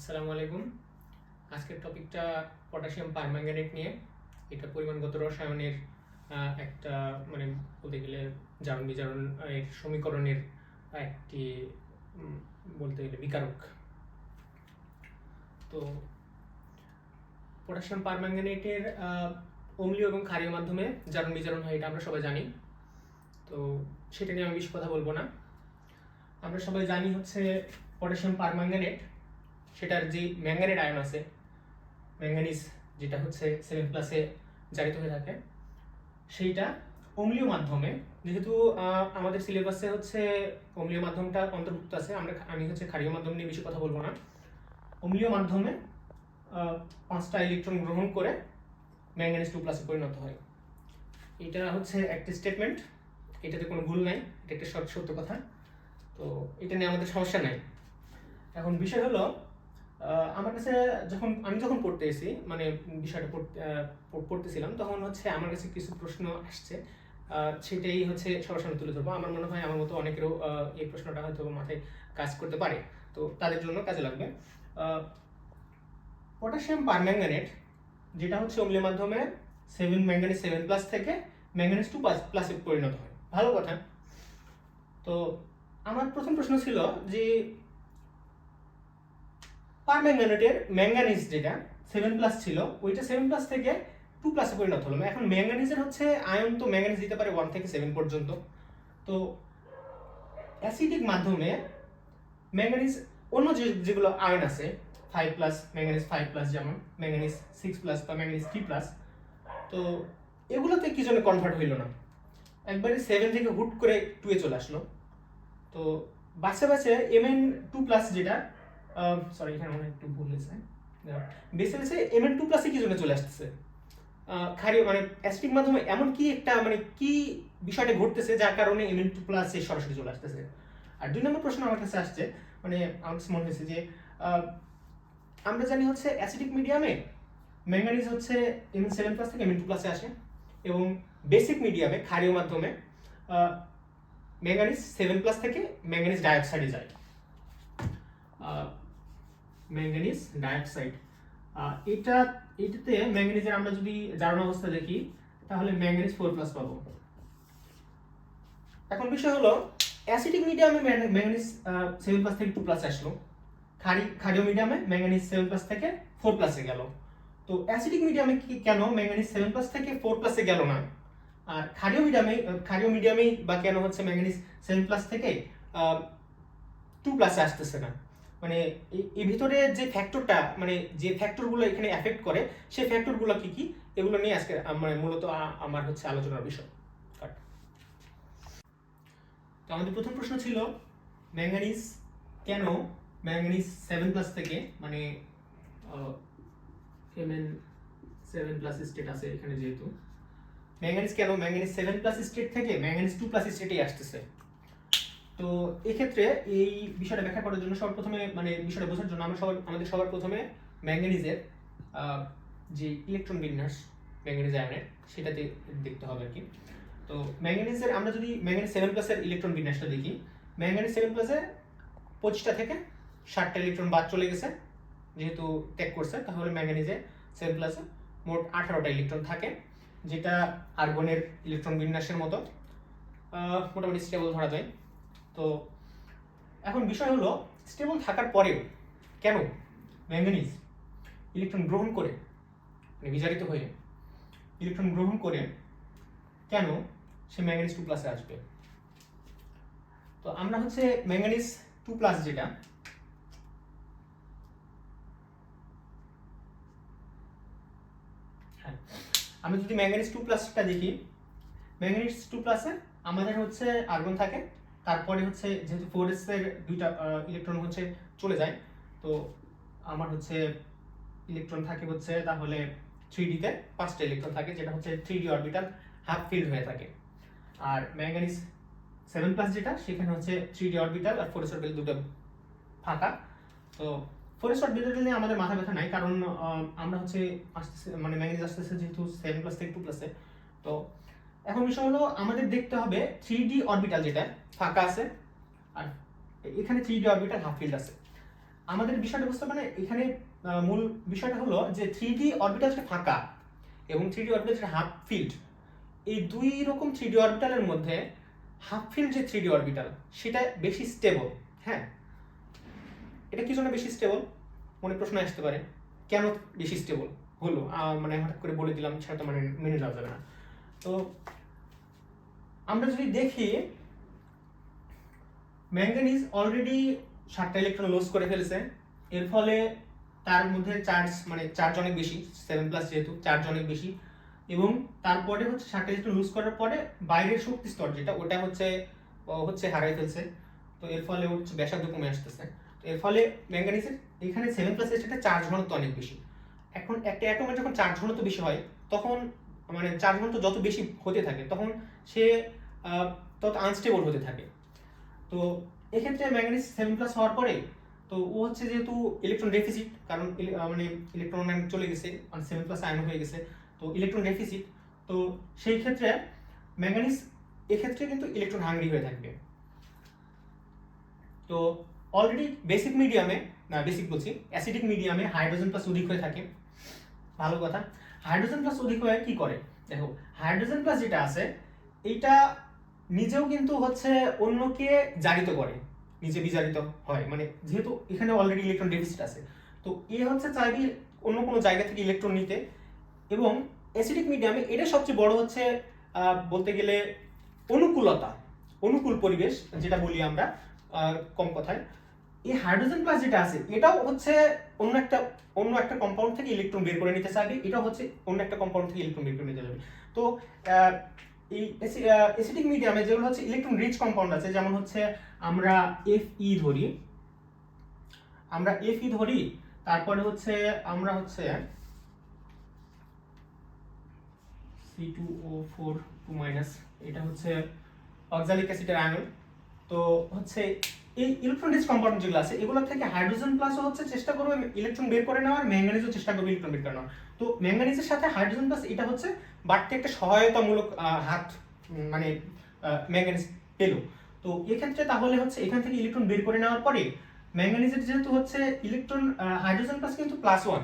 আসসালামু আলাইকুম। আজকের টপিকটা পটাশিয়াম পারম্যাঙ্গানেট নিয়ে। এটা পরিমাণগত রসায়নের একটা মানে বলতে গেলে জারণ বিজারণ এর সমীকরণের একটি বলতে গেলে বিকারক। তো পটাশিয়াম পারম্যাঙ্গানেটের অম্লীয় এবং ক্ষারীয় মাধ্যমে জারণ বিজারণ হয়, এটা আমরা সবাই জানি। তো সেটা নিয়ে আমি বেশি কথা বলবো না। আমরা সবাই জানি হচ্ছে পটাশিয়াম পারম্যাঙ্গানেট, সেটার যে ম্যাঙ্গানেট আয়ন আছে, ম্যাঙ্গানিজ যেটা হচ্ছে 7+ জারিত হয়ে থাকে, সেইটা অম্লীয় মাধ্যমে, যেহেতু আমাদের সিলেবাসে হচ্ছে অম্লীয় মাধ্যমটা অন্তর্ভুক্ত আছে, আমি হচ্ছে ক্ষারীয় মাধ্যম নিয়ে বেশি কথা বলবো না। অম্লীয় মাধ্যমে 5টা ইলেকট্রন গ্রহণ করে ম্যাঙ্গানিজ 2+ পরিণত হয়। এটা হচ্ছে একটা স্টেটমেন্ট, এটাতে কোনো ভুল নাই, এটা একটা সত্য কথা। তো এটা নিয়ে আমাদের সমস্যা নাই। এখন বিষয় হলো, আমার কাছে আমি যখন পড়তে এসেছি, মানে বিষয়টা পড়তেছিলাম, তখন হচ্ছে আমার কাছে কিছু প্রশ্ন আসছে, সেটাই হচ্ছে সরাসরি তুলে ধরবো। আমার মনে হয় আমার মতো অনেকেরও এই প্রশ্নটা হয়তো মাথায় কাজ করতে পারে, তো তাদের জন্য কাজে লাগবে। পটাশিয়াম পারম্যাঙ্গানেট যেটা হচ্ছে অম্লীয় মাধ্যমে ম্যাঙ্গানিজ 7+ থেকে ম্যাঙ্গানিজ 2+ পরিণত হয়, ভালো কথা। তো আমার প্রথম প্রশ্ন ছিল যে পারম্যাঙ্গানেটের ম্যাঙ্গানিজ যেটা 7+ ছিল, ওইটা 7+ থেকে 2+ পরিণত হলো। এখন ম্যাঙ্গানিজের হচ্ছে আয়ন, তো ম্যাঙ্গানিজ দিতে পারে 1 থেকে 7 পর্যন্ত। তো অ্যাসিডিক মাধ্যমে ম্যাঙ্গানিজ অন্য যেগুলো আয়ন আছে 5+, ম্যাঙ্গানিজ 5+, যেমন ম্যাঙ্গানিজ 6+ বা ম্যাঙ্গানিজ 3+, তো এগুলোতে কি জন্য কনভার্ট হইল না, একবারে 7 থেকে হুট করে 2 এ চলে আসলো। তো বাসে Mn2+, যেটা সরি এখানে মনে একটু ভুল হয়েছে, বেসে Mn2+ কি জন্য চলে আসতেছে ক্ষারীয় মানে অ্যাসিডিক মাধ্যমে, এমন কি একটা মানে কি বিষয়টা ঘটতেছে যার কারণে Mn2+ সরাসরি চলে আসতেছে। আর 2 নম্বর প্রশ্ন আমার কাছে আসছে, মানে আমার কাছে মনে হয়েছে যে আমরা জানি হচ্ছে অ্যাসিডিক মিডিয়ামে ম্যাঙ্গানিজ হচ্ছে Mn7+ থেকে Mn2+ আসে, এবং বেসিক মিডিয়ামে ক্ষারীয় মাধ্যমে ম্যাঙ্গানিজ 7+ থেকে ম্যাঙ্গানিজ ডাইঅক্সাইডে যায়। ম্যাঙ্গানিজ ডাইঅক্সাইড, এটাতে ম্যাঙ্গানিজের আমরা যদি জারণ অবস্থা দেখি, তাহলে ম্যাঙ্গানিজ 4+ পাবো। এখন বিষয় হলো, অ্যাসিডিক মিডিয়ামে ম্যাঙ্গানিজ 7+ থেকে 2+ আসলো, ক্ষারীয় মিডিয়ামে ম্যাঙ্গানিজ 7+ থেকে 4+ গেল। তো অ্যাসিডিক মিডিয়ামে কেন ম্যাঙ্গানিজ 7+ থেকে 4+ গেল না, আর ক্ষারীয় মিডিয়ামেই বা কেন হচ্ছে ম্যাঙ্গানিজ 7+ থেকে 2+ আসতেছে না, মানে এই ভিতরে যে ফ্যাক্টরটা, মানে যে ফ্যাক্টরগুলো এখানে এফেক্ট করে, সেই ফ্যাক্টরগুলো কি কি, এগুলো নিয়ে আজকে মানে মূলত আমার হচ্ছে আলোচনার বিষয়। তো আমাদের প্রথম প্রশ্ন ছিল, ম্যাঙ্গানিজ কেন ম্যাঙ্গানিজ 7+ থেকে, মানে Mn7+ স্টেট আছে এখানে, যেহেতু ম্যাঙ্গানিজ কেন ম্যাঙ্গানিজ 7+ স্টেট থেকে ম্যাঙ্গানিজ 2+ স্টেটে আসতেছে। তো এক্ষেত্রে এই বিষয়টা ব্যাখ্যা করার জন্য সর্বপ্রথমে, মানে বিষয়টা বোঝার জন্য আমাদের সবার প্রথমে ম্যাঙ্গানিজের যে ইলেকট্রন বিন্যাস ম্যাঙ্গানিজ আয়নের, সেটাতে দেখতে হবে আর কি। তো ম্যাঙ্গানিজের আমরা যদি ম্যাঙ্গানিজ 7+ এর ইলেকট্রন বিন্যাসটা দেখি, ম্যাঙ্গানিজ 7+ এ 25টা থেকে 60টা ইলেকট্রন বাদ চলে গেছে, যেহেতু ত্যাগ করছে, তাহলে ম্যাঙ্গানিজে 7+ এ মোট 18টা ইলেকট্রন থাকে, যেটা আর্গনের ইলেকট্রন বিন্যাসের মতো মোটামুটি স্টেবল ধরা যায়। তো এখন বিষয় হলো, স্টেবল থাকার পরেও কেন ম্যাঙ্গানিজ ইলেকট্রন গ্রহণ করে, মানে বিজারিত হয়ে ইলেকট্রন গ্রহণ করে কেন সে ম্যাঙ্গানিজ 2+ এ আসবে। তো আমরা হচ্ছে ম্যাঙ্গানিজ 2+, যেটা আমি যদি ম্যাঙ্গানিজ 2+টা দেখি, ম্যাঙ্গানিজ 2+ এ আমাদের হচ্ছে আর্গন থাকে, তারপরে হচ্ছে যেহেতু 4s এর 2টা ইলেকট্রন হচ্ছে চলে যায়, তো আমার হচ্ছে ইলেকট্রন থাকে হচ্ছে তাহলে 3d তে 5টা ইলেকট্রন থাকে, যেটা হচ্ছে 3d অরবিটাল হাফ ফিল্ড হয়ে থাকে। আর ম্যাঙ্গানিজ 7+, যেটা সেখানে হচ্ছে 3d অরবিটাল আর 4s অরবিটাল দুটো ফাঁকা। তো 4s অরবিটাল নিয়ে আমাদের মাথা ব্যথা নাই, কারণ আমরা হচ্ছে আসতেছে, মানে ম্যাঙ্গানিজ আসতেছে যেহেতু 7+ থেকে 2+। তো এখন বিষয় হলো, আমাদের দেখতে হবে 3d অরবিটাল যেটা ফাঁকা আছে, আর এখানে 3d অরবিটাল হাফ ফিল্ড আছে। আমাদের বিষয়টা বুঝতে পারে এখানে মূল বিষয়টা হলো যে 3D অরবিটাল যেটা ফাঁকা এবং 3D অরবিটাল যেটা হাফ ফিল্ড, এই দুই রকম 3D অরবিটালের মধ্যে হাফ ফিল্ড যে 3D অরবিটাল সেটা বেশি স্টেবল। হ্যাঁ, এটা কি জন্য বেশি স্টেবল মনে প্রশ্ন আসতে পারে, কেন বেশি স্টেবল হলো, মানে হঠাৎ করে বলে দিলাম সেটা তো মানে মেনে যাওয়া যাবে না। তো আমরা যদি দেখি ম্যাঙ্গানিজ অলরেডি 7টা ইলেকট্রন লুজ করে ফেলেছে, এর ফলে তার মধ্যে চার্জ মানে চার্জ অনেক বেশি, 7+ যেহেতু চার্জ অনেক বেশি, এবং তারপরে হচ্ছে 7টা ইলেকট্রন লুজ করার পরে বাইরের শক্তি স্তর যেটা ওটা হচ্ছে হারাই ফেলছে। তো এর ফলে হচ্ছে ব্যাসার্ধ কমে আসতেছে। তো এর ফলে ম্যাঙ্গানিজের এখানে 7+ স্টেটে চার্জ ঘনত্ব অনেক বেশি। এখন একটা অ্যাটমের যখন চার্জ ঘনত্ব বেশি হয় তখন মানে চার্জ ঘনত্ব যত বেশি হতে থাকে তখন সে তত আনস্টেবল হতে থাকে। তো এক্ষেত্রে ম্যাঙ্গানিজ 7+ হওয়ার পরে তো ও হচ্ছে যেহেতু ইলেকট্রন ডেফিসিট, কারণ মানে ইলেকট্রন চলে গেছে, 7+ আয়ন হয়ে গেছে, তো ইলেকট্রন ডেফিসিট, তো সেই ক্ষেত্রে ম্যাঙ্গানিজ এক্ষেত্রে কিন্তু ইলেকট্রন হাংরি হয়ে থাকবে। তো অলরেডি বেসিক মিডিয়ামে না বেসিক বলছি অ্যাসিডিক মিডিয়ামে হাইড্রোজেন প্লাস অধিক হয়ে থাকে। ভালো কথা, হাইড্রোজেন প্লাস অধিক হয়ে কি করে দেখো, হাইড্রোজেন প্লাস যেটা আছে এইটা নিজেও কিন্তু হচ্ছে অন্যকে জারিত করে, নিচে বিজারিত হয়, মানে যেহেতু এখানে অলরেডি ইলেকট্রন ডেফিসিট আছে, তো এ হচ্ছে চাইবে অন্য কোনো জায়গা থেকে ইলেকট্রন নিতে। এবং অ্যাসিডিক মিডিয়ামে এটা সবচেয়ে বড় হচ্ছে বলতে গেলে অনুকূলতা, অনুকূল পরিবেশ যেটা বলি আমরা কম কথায়। এই হাইড্রোজেন প্লাস যেটা আছে এটাও হচ্ছে অন্য একটা কম্পাউন্ড থেকে ইলেকট্রন বের করে নিতে চাইবে, এটাও হচ্ছে অন্য একটা কম্পাউন্ড থেকে ইলেকট্রন বের করে নিতে চাইবে। তো এই অ্যাসিডিক মিডিয়ামে যেগুলো হচ্ছে ইলেকট্রন রিচ কম্পাউন্ড আছে, যেমন হচ্ছে আমরা Fe ধরি, তারপরে হচ্ছে আমরা হচ্ছে C2O4 2- এটা হচ্ছে অক্সালিক অ্যাসিডের আয়ন। তো হচ্ছে এই ইলেকট্রন রিচ কম্পাউন্ড যেগুলো আছে এগুলো থেকে হাইড্রোজেন প্লাসও হচ্ছে চেষ্টা করবে ইলেকট্রন বের করে নেওয়ার, ম্যাঙ্গানিজও চেষ্টা করবে ইলেকট্রন বের করে নেওয়ার। তো ম্যাঙ্গানিজের সাথে হাইড্রোজেন প্লাস এটা হচ্ছে বাড়তি একটা সহায়তামূলক হাত, মানে ম্যাঙ্গানিজ পেল। তো এক্ষেত্রে তাহলে হচ্ছে এখান থেকে ইলেকট্রন বের করে নেওয়ার পরে ম্যাঙ্গানিজের যেহেতু হচ্ছে ইলেকট্রন হাইড্রোজেন প্লাস কিন্তু +1,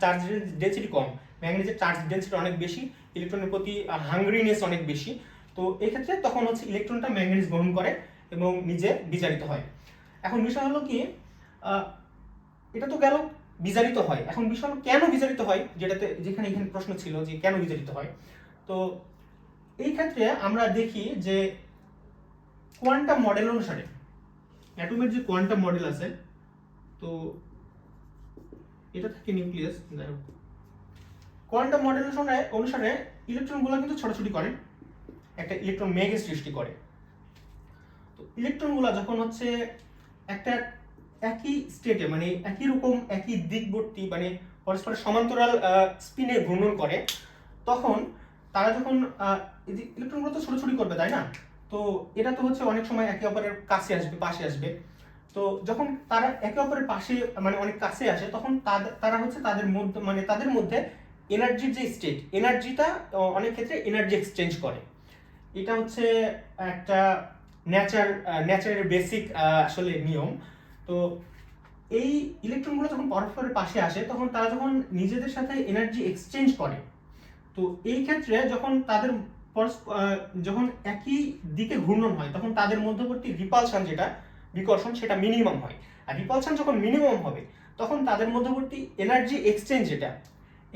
চার্জ ডেনসিটি কম, ম্যাঙ্গানিজের চার্জ ডেনসিটি অনেক বেশি, ইলেকট্রনের প্রতি হাংরিনেস অনেক বেশি। তো এক্ষেত্রে তখন হচ্ছে ইলেকট্রনটা ম্যাঙ্গানিজ গ্রহণ করে এবং নিজে বিজারিত হয়। এখন বিষয় হলো কি, এটা তো গেল বিজারিত হয়, এখন বিষয় হলো কেন বিজারিত হয়, যেখানে এখানে প্রশ্ন ছিল যে কেন বিজারিত হয়। তো এই ক্ষেত্রে আমরা দেখি যে কোয়ান্টাম মডেল অনুসারে অ্যাটমের যে কোয়ান্টাম মডেল আছে, তো এটা থাকে নিউক্লিয়াস, কোয়ান্টাম মডেল অনুসারে ইলেকট্রনগুলো কিন্তু ছোটাছুটি করে, একটা ইলেকট্রন মেঘের সৃষ্টি করে। তো ইলেকট্রনগুলো যখন হচ্ছে একটা একই স্টেটে মানে একই রকম একই দিকবর্তী মানে পরস্পরের সমান্তরাল স্পিনে ভ্রমণ করে, তখন তারা যখন ইলেকট্রনগুলো তো ছোটাছুটি করবে তাই না, তো এটা তো হচ্ছে অনেক সময় একে অপরের কাছে আসবে, পাশে আসবে। তো যখন তারা একে অপরের পাশে মানে অনেক কাছে আসে তখন তারা হচ্ছে তাদের মধ্যে এনার্জির যে স্টেট, এনার্জিটা অনেক ক্ষেত্রে এনার্জি এক্সচেঞ্জ করে। এটা হচ্ছে একটা নেচারের বেসিক আসলে নিয়ম। তো এই ইলেকট্রনগুলো যখন পরস্পরের পাশে আসে তখন তারা যখন নিজেদের সাথে এনার্জি এক্সচেঞ্জ করে, তো এই ক্ষেত্রে যখন তাদের যখন একই দিকে ঘূর্ণন হয় তখন তাদের মধ্যবর্তী রিপালশন যেটা বিকর্ষণ সেটা মিনিমাম হয়, আর রিপালশন যখন মিনিমাম হবে তখন তাদের মধ্যবর্তী এনার্জি এক্সচেঞ্জ যেটা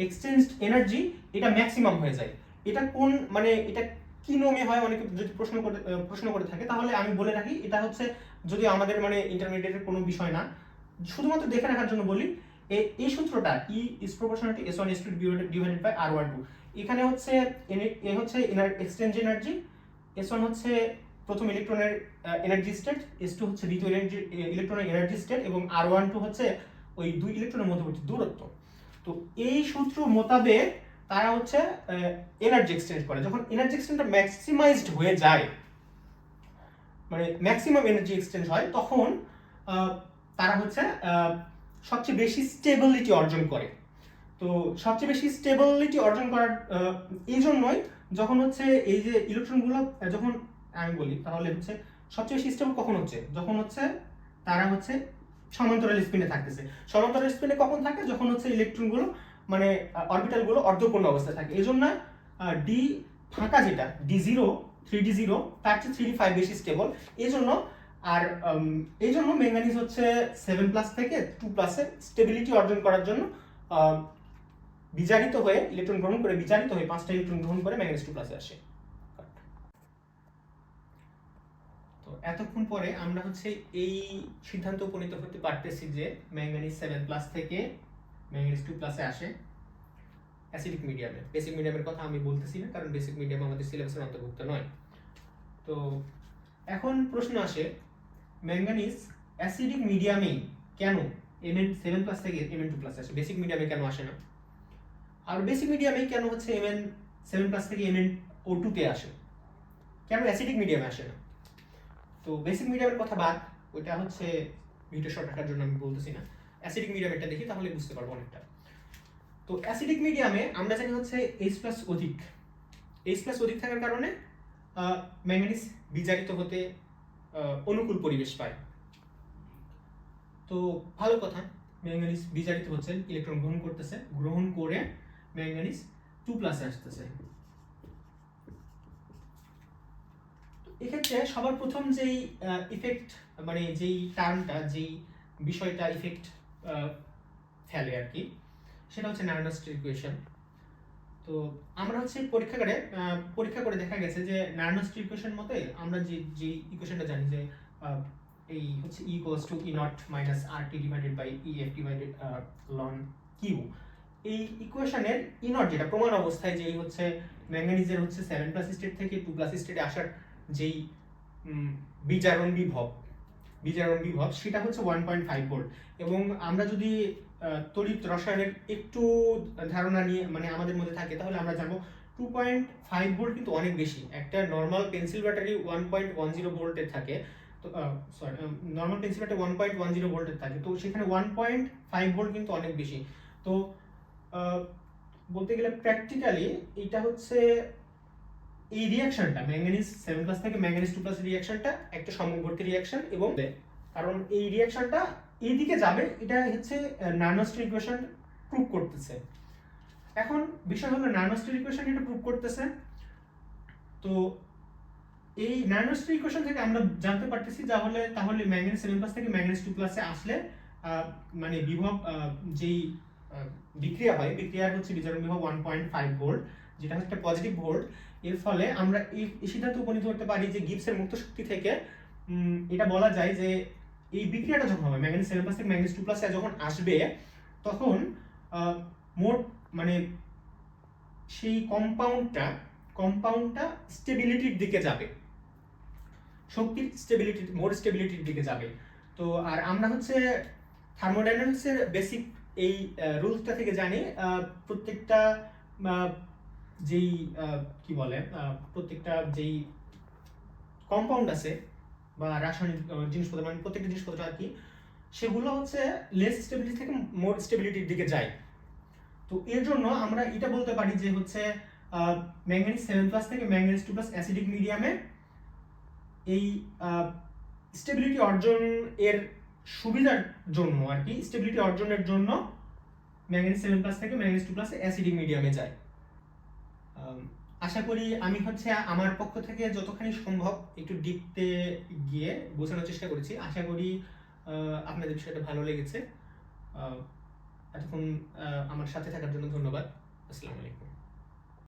এক্সচেঞ্জড এনার্জি এটা ম্যাক্সিমাম হয়ে যায়। এটা কোন মানে এটা কি নিয়মে হয় অনেকে যদি প্রশ্ন করে থাকে, তাহলে আমি বলে রাখি এটা হচ্ছে যদি আমাদের মানে ইন্টারমিডিয়েটের কোনো বিষয় না, শুধুমাত্র দেখে রাখার জন্য বলি, এই সূত্রটা E is proportional to S1 S2 divided by R12। এখানে হচ্ছে এক্সচেঞ্জ এনার্জি, S1 হচ্ছে প্রথম ইলেকট্রনের এনার্জি স্টেট, S2 হচ্ছে দ্বিতীয় ইলেকট্রনের এনার্জি স্টেট, এবং R12 হচ্ছে ওই দুই ইলেকট্রনের মধ্যবর্তী দূরত্ব। তো এই সূত্র মোতাবেক তারা হচ্ছে এনার্জি এক্সচেঞ্জ করে। যখন এনার্জি এক্সচেঞ্জটা ম্যাক্সিমাইজড হয়ে যায় মানে ম্যাক্সিমাম এনার্জি এক্সচেঞ্জ হয় তখন তারা হচ্ছে সবচেয়ে বেশি স্টেবিলিটি অর্জন করে। তো সবচেয়ে বেশি স্টেবিলিটি অর্জন করার এই জন্যই যখন হচ্ছে এই যে ইলেকট্রনগুলো যখন আমি বলি তাহলে হচ্ছে সবচেয়ে বেশি স্টেবল কখন হচ্ছে, যখন হচ্ছে তারা হচ্ছে সমান্তরাল স্পিনে থাকতেছে। সমান্তরাল স্পিনে কখন থাকে? যখন হচ্ছে ইলেকট্রনগুলো মানে অরবিটালগুলো অর্ধপূর্ণ অবস্থায় থাকে। এজন্য ডি ফাঁকা যেটা D0 3D0 তার চেয়ে 3D5 বেশি স্টেবল। এজন্য আর এই জন্য ম্যাঙ্গানিজ হচ্ছে 7+ থেকে 2+ এর স্টেবিলিটি অর্জন করার জন্য বিজারিত হয়ে ইলেকট্রন গ্রহণ করে বিজারিত হয়ে 5টা ইলেকট্রন গ্রহণ করে ম্যাঙ্গানিজ 2+ এ আসে। তো এতক্ষণ পরে আমরা হচ্ছে এই সিদ্ধান্ত উপনীত হতে পারতেছি যে ম্যাঙ্গানিজ 7+ থেকে ম্যাঙ্গানিজ 2+ এ আসে অ্যাসিডিক মিডিয়ামে। বেসিক মিডিয়ামের কথা আমি বলতেছি না, কারণ বেসিক মিডিয়াম আমাদের সিলেবাসের অন্তর্ভুক্ত নয়। তো এখন প্রশ্ন আসে, ম্যাঙ্গানিজ অ্যাসিডিক মিডিয়ামে কেন Mn7+ থেকে Mn2+ আসে, বেসিক মিডিয়ামে কেন আসে না? আর বেসিক মিডিয়ামে কেন হচ্ছে Mn7+ থেকে MnO2 তে আসে, কেন অ্যাসিডিক মিডিয়ামে আসে না? তো বেসিক মিডিয়ামের কথা বাদ, ওইটা হচ্ছে ভিডিও শর্ট রাখার জন্য আমি বলতেছি না। অ্যাসিডিক মিডিয়ামটা দেখি, তাহলে বুঝতে পারবো অনেকটা। তো অ্যাসিডিক মিডিয়ামে আমরা জানি হচ্ছে H+ অধিক। H+ অধিক থাকার কারণে ম্যাঙ্গানিজ বিজারিত হতে অনুকূল পরিবেশ পায়। তো ভালো কথা, ম্যাঙ্গানিজ বিজারিত হচ্ছে, ইলেকট্রন গ্রহণ করতেছে, গ্রহণ করে ম্যাঙ্গানিজ 2+ আসতেছে। এক্ষেত্রে সবার প্রথম যেই ইফেক্ট মানে যেই টার্মটা যেই বিষয়টা ইফেক্ট ফেলে আর কি, সেটা হচ্ছে নার্নস্টের ইকুয়েশন। তো আমরা হচ্ছে পরীক্ষা করে দেখা গেছে যে নার্নস্টের ইকুয়েশন মতে আমরা যে ইকুয়েশনটা জানি যে এই হচ্ছে E = E0 - RT / EF ln Q, এই ইকুয়েশনের E0 যেটা প্রমাণ অবস্থায় যেই হচ্ছে ম্যাঙ্গানিজের হচ্ছে 7+ স্টেট থেকে 2+ স্টেটে আসার যেই বিজারণ বিভব সেটা হচ্ছে 1.5 ভোল্ট। এবং আমরা যদি তড়িৎ রসায়নের একটু ধারণা নিয়ে মানে আমাদের মধ্যে থাকে, তাহলে আমরা জানবো 2.5 ভোল্ট কিন্তু অনেক বেশি। একটা নর্মাল পেন্সিল ব্যাটারি 1.10 ভোল্টের থাকে, তো নর্মাল পেন্সিল ব্যাটারি 1.10 ভোল্টের থাকে, তো সেখানে 1.5 ভোল্ট কিন্তু অনেক বেশি। তো বলতে গেলে প্র্যাকটিক্যালি এটা হচ্ছে এই রিঅ্যাকশনটা ম্যাঙ্গানিজ 7+ থেকে ম্যাঙ্গানিজ 2+ রিঅ্যাকশনটা একটা সমবর্তী রিঅ্যাকশন, এবং কারণ এই রিঅ্যাকশনটা এই দিকে যাবে, এটা হচ্ছে নার্নস্টের ইকুয়েশন প্রুভ করতেছে। এখন বিষয় হলো নার্নস্টের ইকুয়েশন এটা প্রুভ করতেছে, তো এই নার্নস্টের ইকুয়েশন থেকে আমরা জানতে পারতেছি তাহলে ম্যাঙ্গানিজ 7+ থেকে ম্যাঙ্গানিজ 2+ এ আসলে মানে বিভব যেই বিক্রিয়া হয়, বিক্রিয়ার হচ্ছে বিজারণ বিভব 1.5 ভোল্ট, যেটা হচ্ছে পজিটিভ ভোল্ট। এর ফলে আমরা এই সিদ্ধান্তে উপনীত হতে পারি যে গিবসের মুক্ত শক্তি থেকে এটা বলা যায় যে এই বিক্রিয়াটা যখন হবে ম্যাঙ্গানিজ 7+ থেকে ম্যাঙ্গানিজ 2+ এ যখন আসবে, তখন মোট মানে সেই কম্পাউন্ডটা স্টেবিলিটির দিকে যাবে, শক্তির স্টেবিলিটির দিকে যাবে। তো আর আমরা হচ্ছে থার্মোডাইনামিক্সের বেসিক এই রুলসটা থেকে জানি প্রত্যেকটা যেই কি বলে প্রত্যেকটা যেই কম্পাউন্ড আছে বা রাসায়নিক জিনিসপত্র, মানে প্রত্যেকটা জিনিসপত্র আর কি, সেগুলো হচ্ছে লেস স্টেবিলিটি থেকে মোর স্টেবিলিটির দিকে যায়। তো এর জন্য আমরা এটা বলতে পারি যে হচ্ছে ম্যাঙ্গানিজ 7+ থেকে ম্যাঙ্গানিজ 2+ অ্যাসিডিক মিডিয়ামে এই স্টেবিলিটি অর্জন এর সুবিধার জন্য আর কি, স্টেবিলিটি অর্জনের জন্য ম্যাঙ্গানিজ 7+ থেকে ম্যাঙ্গানিজ 2+ অ্যাসিডিক মিডিয়ামে যায়। আশা করি আমি হচ্ছে আমার পক্ষ থেকে যতখানি সম্ভব একটু ডিপতে গিয়ে বোঝানোর চেষ্টা করেছি। আশা করি আপনাদের বিষয়টা ভালো লেগেছে। এতক্ষণ আমার সাথে থাকার জন্য ধন্যবাদ।